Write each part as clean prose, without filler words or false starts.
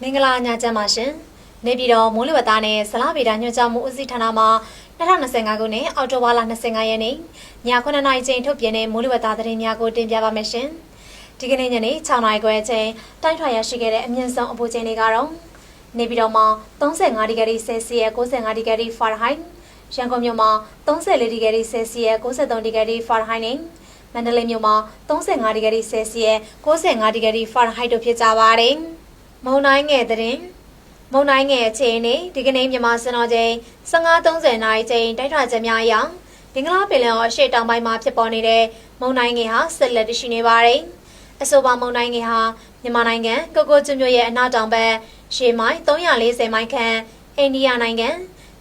မင်္ဂလာညချမ်းပါရှင်။နေပြည်တော်မိုးလေဝသနဲ့ဇလဗေဒညွှန်ကြားမှုဦးစီးဌာနမှ2025ခုနှစ်အောက်တိုဘာလ25ရက်နေ့ည9:00နာရီချိန်ထုတ်ပြန်တဲ့မိုးလေဝသသတင်းများကိုတင်ပြပါမယ်ရှင်။ဒီကနေ့ညနေ6:00နာရီခွဲအချိန်တိုင်းထွာရရှိခဲ့တဲ့အမြင့်ဆုံးအပူချိန်တွေကတော့နေပြည်တော်မှာ35ဒီဂရီဆယ်စီယပ်95ဒီဂရီဖာရင်ဟိုက်ရန်ကုန်မြို့မှာ34ဒီဂရီဆယ်စီယပ်93ဒီဂရီဖာရင်ဟိုက်နဲ့မန္တလေးမြို့မှာ35ဒီဂရီဆယ်စီယပ်95ဒီဂရီဖာရင်ဟိုက်တို့ဖြစ်ကြပါတယ်။မုန်တိုင်းငယ်သတင်းမုန်တိုင်းငယ်အခြေအနေဒီကနေ့မြန်မာစံတော်ချိန်15:30နာရီချိန်တိုက်ထွာချက်များအရဘင်္ဂလားပင်လယ်အော်အရှေ့တောင်ပိုင်းမှာဖြစ်ပေါ်နေတဲ့မုန်တိုင်းငယ်ဟာဆက်လက်တရှိနေပါတယ်။အဆိုပါမုန်တိုင်းငယ်ဟာမြန်မာနိုင်ငံကိုကိုကျွန်းမြို့ရဲ့အနောက်တောင်ဘက်ရှေ့မိုင်340မိုင်ခန့်အိန္ဒိယနိုင်င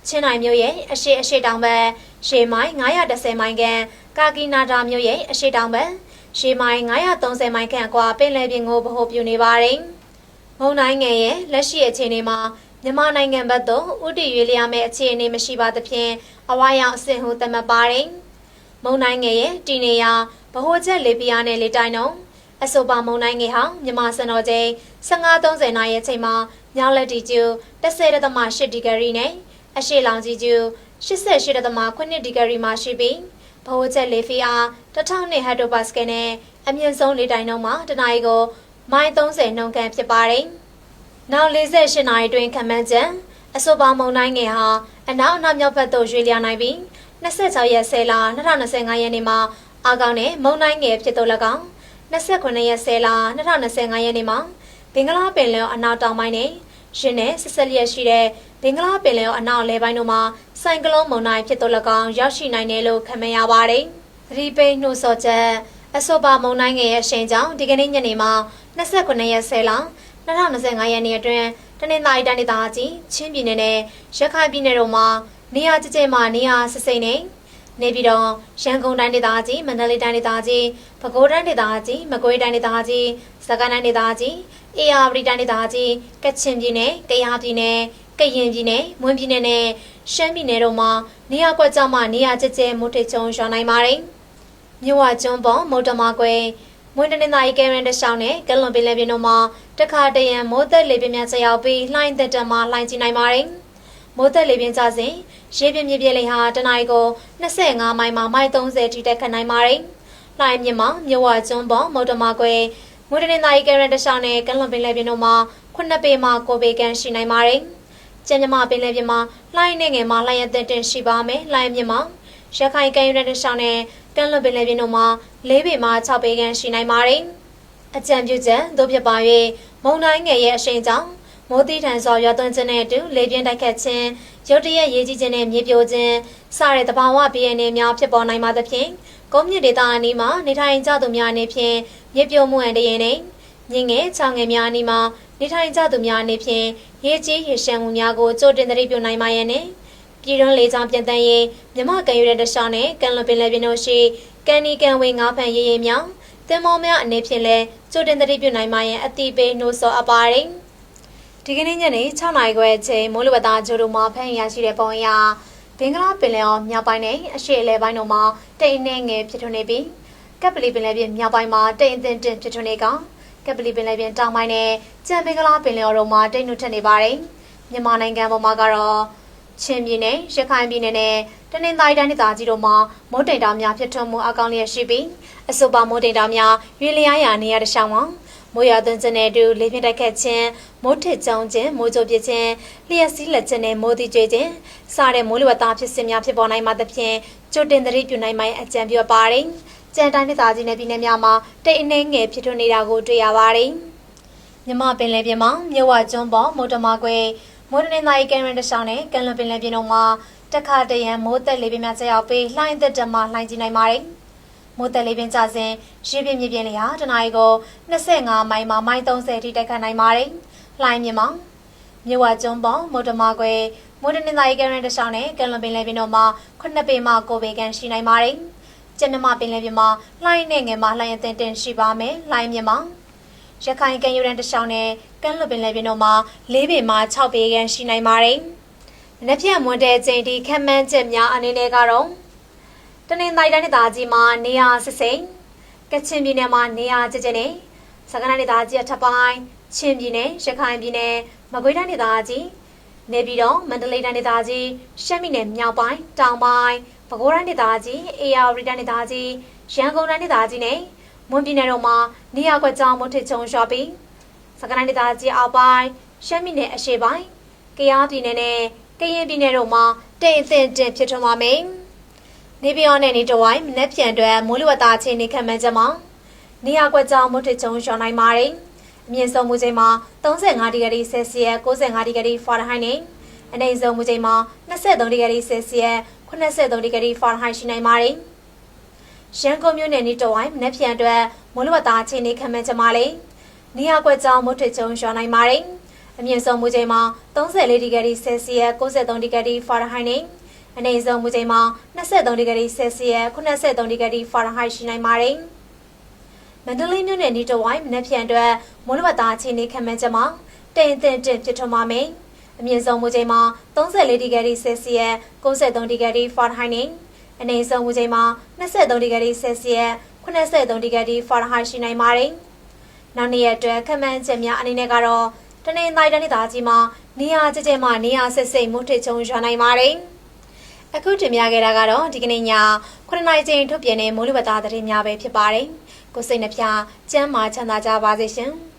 ံချင်းနိုင်မြို့ရဲ့အရှေ့တောင်ဘက်ရှေ့မိုင်910မိုင်ခန့်ကာကီနာဒါမြို့ရဲ့အရှေ့တောင်ဘက်ရှေ့မိုင်930မိုင်ခန့်ကွာပင်လယ်ပြင်ကိုဗဟိုပြုနေပါတယ်။မုန်တိုင်းငယ်ရဲ့လက်ရှိအခြေအနေမှာမြန်မာနိုင်ငံဘက်သို့ဥတီရွေးလျားမဲ့အခြေအနေမရှိပါသဖြင့်အဝါရောင်အဆင့်ဟုသတ်မှတ်ပါတယ်။မုန်တိုင်းငယ်ရဲ့တည်နေရာဗဟိုချက်လေပြင်းနဲ့လေတိုင်းနှုန်းအဆိုပါမုန်တိုင်းငယ်ဟာမြန်မာစံတော်ချိန်15:30နာရီအချိန်မှာမြောက်လက်တီကျူ10.8ဒီဂရီနဲ့အရှေ့လောင်ကြီးကျူ88.9ဒီဂရီမှာရှိပြီးဗဟိုချက်လေဖိအား1000ဟက်တိုပါစကယ်နဲ့အမြင့်ဆုံးလေတိုင်းနှုန်းမှာတနအီကိုမိုင်30နှုန်းခန့်ဖြစ်ပါတယ်။နောက်48နာရီတွင်ခန့်မှန်းချက်အဆိုပါမုန်တိုင်းငယ်ဟာအနောက်မြောက်ဘက်သို့ရွေ့လျားနိုင်ပြီး26ရက်10လ2025ရက်နေ့မှာအာကောင်နဲ့မုန်တိုင်းငယ်ဖြစ်သို့၎င်း29ရက်10လ2025ရက်နေ့မှာဘင်္ဂလားပင်လယ်အနောက်တောင်ပိုင်းနဲ့ရင်းနဲ့ဆက်ဆက်လျက်ရှိတဲ့ဘင်္ဂလားပင်လယ်အနောက်အလယ်ပိုင်းတို့မှာဆိုင်ကလုန်းမုန်တိုင်းဖြစ်သို့၎င်းရောက်ရှိနိုင်တယ်လို့ခန့်မှန်းရပါတယ်။သတိပေးနှိုးဆော်ချက်အဆိုပါမုန်တိုင်းငယ်ရဲ့အရှိန်ကြောင့်ဒီကနေ့ညနေမှာ29ရက်10လ2025ရက်နေ့အတွင်းတနင်္သာရီတိုင်းဒေသကြီးချင်းပြည်နယ်နဲ့ရခိုင်ပြည်နယ်တို့မှာနေရာကျကျမှနေရာစစိမ့်နဲ့နေပြည်တော်ရန်ကုန်တိုင်းဒေသကြီးမန္တလေးတိုင်းဒေသကြီးပဲခူးတိုင်းဒေသကြီးမကွေးတိုင်းဒေသကြီးစကိုင်းတိုင်းဒေသကြီးအေရဝတီတိုင်းဒေသကြီးကချင်ပြည်နယ်ကယားပြည်နယ်ကရင်ပြည်နယ်မွန်ပြည်နယ်နဲ့ရှမ်းပြည်နယ်တို့မှာနေရာကွက်ကြားမှနေရာကျကျမိုးထိပ်ချုံရွာနိုင်ပါတယ်။မြို့ဝကျွန်းပေါ်မုတ်တမကွယ်မွန်တနင်္သာရီကမ်းရန်တရှောင်းနဲ့ကလွန်ပင်လယ်ပြင်တို့မှာတခါတရံမိုးသက်လေပြင်းများကျရောက်ပြီးလှိုင်းသက်တမ်းမှလှိုင်းကြီးနိုင်ပါတယ်။မိုးသက်လေပြင်းကျစဉ်ရေပြင်းမြေပြင်းလေဟာတနအီကို25မိုင်မှမိုင်30ထိတက်ခတ်နိုင်ပါတယ်။လှိုင်းမြင့်မှာမြို့ဝကျွန်းပေါ်မုတ်တမကွယ်မွန်တနင်္သာရီကမ်းရန်တရှောင်းနဲ့ကလွန်ပင်လယ်ပြင်တို့မှာ9ပေမှ9ပေခန့်ရှိနိုင်ပါတယ်။ကျန်းမြမပင်လယ်ပြင်မှာလှိုင်းနေငယ်မှာလှိုင်းရတဲ့တင်ရှိပါမယ်။လှိုင်းမြင့်မှာရခိုင်ကမ်းရန်တရှောင်းနဲ့ကမ်းလွန်ပင်လယ်ပြင်တို့မှာ4ပေမှ6ပေခန့်ရှိနိုင်ပါတယ်။အကြံပြုချက်တို့ဖြစ်ပါ၍မုန်တိုင်းငယ်ရဲ့အရှိန်ကြောင့်မိုးသီးထန်စွာရွာသွန်းခြင်းနဲ့အတူလေပြင်းတိုက်ခတ်ခြင်းရုတ်တရက်ရေကြီးခြင်းနဲ့မြေပြိုခြင်းစတဲ့သဘာဝဘေးအန္တရာယ်များဖြစ်ပေါ်နိုင်ပါသဖြင့်ကုန်းမြင့်ဒေသအနီးမှာနေထိုင်ကြသူများအနေဖြင့်မြေပြိုမှုအန္တရာယ်နဲ့မြင့်ငယ်ချောင်းငယ်များအနီးမှာနေထိုင်ကြသူများအနေဖြင့်ရေကြီးရေရှမ်းမှုများကိုကြိုတင်သတိပြုနိုင်ပါရန်နဲ့ပြည်တွင်းလေကြောင်းပြန်တန်းရေးမြမကန်ရွက်တဲ့တခြားနဲ့ကန်လွန်ပင်လယ်ပြင်တို့ရှိကန်နီကန်ဝေငါးဖန်ရေရေမြောင်းတင်မောများအနေဖြင့်လဲကြိုတင်သတိပြုနိုင်ပါရန်အတိပေးနှိုးဆော်အပ်ပါတယ်ဒီကနေ့ညနေ6:00နာရီခွဲအချိန်မိုးလေဝသဂျိုဒိုမှာဖမ်းရရှိတဲ့ပုံအရဘင်္ဂလားပင်လယ်အော်မြောက်ပိုင်းနဲ့အရှေ့အလယ်ပိုင်းတို့မှာတိမ်နဲ့ငယ်ဖြစ်ထွန်းနေပြီးကပ်ပလီပင်လယ်ပြင်မြောက်ပိုင်းမှာတိမ်အထင်ဖြစ်ထွန်းနေကကပ်ပလီပင်လယ်ပြင်တောင်ပိုင်းနဲ့ကြံဘင်္ဂလားပင်လယ်အော်တို့မှာတိမ်နုထက်နေပါတယ်မြန်မာနိုင်ငံပေါ်မှာကတော့ချင်းပြည်နယ်ရခိုင်ပြည်နယ်နဲ့တနင်္သာရီတိုင်းဒေသကြီးတို့မှာမိုးတိမ်တောင်များဖြစ်ထွန်းမှုအကောင်းလျက်ရှိပြီးအဆိုပါမိုးတိမ်တောင်များရွေလျားရာနေရာတစ်လျှောက်မှာမိုးရွာသွန်းခြင်းနဲ့အတူလေပြင်းတိုက်ခတ်ခြင်းမိုးထစ်ကြောင်းခြင်းမိုးကြိုးပစ်ခြင်းလျှက်စီးလက်ခြင်းနဲ့မိုးတိကျွေးခြင်းစတဲ့မိုးလေဝသဖြစ်စဉ်များဖြစ်ပေါ်နိုင်မှသဖြင့်ကြိုတင်သတိပြုနိုင်မှအကြံပြုပါတယ်။ကြံတိုင်းဒေသကြီးနဲ့ပြည်နယ်များမှာတိမ်အနှဲငယ်ဖြစ်ထွန်းနေတာကိုတွေ့ရပါတယ်။မြမပင်လယ်ပြင်မှာမြို့ဝကျွန်းပေါ်မုတ်တမကွယ်မိုးတနင်္သာရီကမ်းရန်တရှောင်းနဲ့ကမ်းလွန်ပင်လယ်ပြင်တို့မှာတခါတရံမိုးသက်လေပြင်းများကျရောက်ပြီးလှိုင်းသက်တမ်းမှလှိုင်းကြီးနိုင်ပါတယ်။မိုးသက်လေပြင်းကျစဉ်ရေပြင်းမြေပြင်းလေဟာတနအီကို25မိုင်မှမိုင်30ထိတိုက်ခတ်နိုင်ပါတယ်။လှိုင်းမြင့်မှာမြို့ဝကျွန်းပေါ်မုတ်တမကွယ်မိုးတနင်္သာရီကမ်းရန်တရှောင်းနဲ့ကမ်းလွန်ပင်လယ်ပြင်တို့မှာ9ပေမှ9ပေခန့်ရှိနိုင်ပါတယ်။ကျန်းမြမပင်လယ်ပြင်မှာလှိုင်းနဲ့ငယ်မှာလှိုင်းအသင်းတင်ရှိပါမယ်။လှိုင်းမြင့်မှာရခိုင်ကမ်းရိုးတန်းတလျှောက်နဲ့ကမ်းလွန်ပင်လယ်ပြင်တို့မှာ4ပေမှ6ပေခန့်ရှိနိုင်ပါတယ်။နက်ဖြန်မွန်တဲ့ချိန်ဒီခန့်မှန်းချက်များအနေနဲ့ကတော့တနင်္သာရီတိုင်းဒေသကြီးမှာနေရာစစ်စိမ်ကချင်ပြည်နယ်မှာနေရာကျကျနဲ့စကိုင်းတိုင်းဒေသကြီးအထက်ပိုင်းချ ချင်းပြည်နယ်ရခိုင်ပြည်နယ်မကွေးတိုင်းဒေသကြီးနေပြည်တော်မန္တလေးတိုင်းဒေသကြီးရှမ်းပြည်နယ်မြောက်ပိုင်းတောင်ပိုင်းပဲခူးတိုင်းဒေသကြီးအေရဝတီတိုင်းဒေသကြီးရန်ကုန်တိုင်းဒေသကြီးနဲ့မွန်ပြည်နယ်တို့မှာနေရာကွက်ကြောင်းမုတ်ထချုံရွာပြီးစကိုင်းတိုင်းဒေသကြီးအောက်ပိုင်းရှမ်းပြည်နယ်အရှေ့ပိုင်းကယားပြည်နယ်နဲ့ကရင်ပြည်နယ်တို့မှာတိမ်အထင်တင်ဖြစ်ထွန်းပါမယ်။နေပြည်တော်နဲ့နေတဝိုင်းမနက်ဖြန်အတွက်မိုးလေဝသအခြေအနေခန့်မှန်းချက်မှာနေရာကွက်ကြောင်းမုတ်ထချုံရွာနိုင်ပါတယ်။အမြင့်ဆုံးမူချိန်မှာ35ဒီဂရီဆယ်စီယပ်95ဒီဂရီဖာရန်ဟိုက်နဲ့အနိမ့်ဆုံးမူချိန်မှာ23ဒီဂရီဆယ်စီယပ်83ဒီဂရီဖာရန်ဟိုက်ရှိနိုင်ပါတယ်။ရန်ကုန်မြို့နယ်နေတဝိုင်းမနက်ဖြန်အတွက်မိုးလေဝသအခြေအနေခန့်မှန်းချက်မှာလည်းနေရာကွက်ကြောင်းမုတ်ထချုံရွာနိုင်ပါတယ်။အမြင့်ဆုံးမူချိန်မှာ34ဒီဂရီဆယ်စီယပ်93ဒီဂရီဖာရန်ဟိုက်နဲ့အနိမ့်ဆုံးမူချိန်မှာ23ဒီဂရီဆယ်စီယပ်83ဒီဂရီဖာရန်ဟိုက်ရှိနိုင်ပါတယ်။မန္တလေးမြို့နယ်နေတဝိုင်းမနက်ဖြန်အတွက်မိုးလေဝသအခြေအနေခန့်မှန်းချက်မှာတိမ်အထင်တင်ဖြစ်ထွန်းပါမယ်။အမြင့်ဆုံးမူချိန်မှာ34ဒီဂရီဆယ်စီယပ်93ဒီဂရီဖာရန်ဟိုက်နဲ့အနိမ့်ဆုံးမူချိန်မှာ23ဒီဂရီဆယ်စီယပ်83ဒီဂရီဖာရန်ဟိုက်ရှိနိုင်ပါတယ်။နောက်နေ့ရက်အတွက်ခန့်မှန်းချက်များအနေနဲ့ကတော့တနင်္သာရီတိုင်းဒေသကြီးမှာနေရာကျကျမှနေရာဆက်စိတ်မုတ်ထချုံရွာနိုင်ပါတယ်။အခုတင်ပြခဲ့တာကတော့ဒီကနေ့ည9:00နာရီချိန်ထုတ်ပြန်တဲ့မိုးလေဝသသတင်းများပဲဖြစ်ပါတယ်။ကိုစိတ်နှပြကျမ်းမာချမ်းသာကြပါစေရှင်။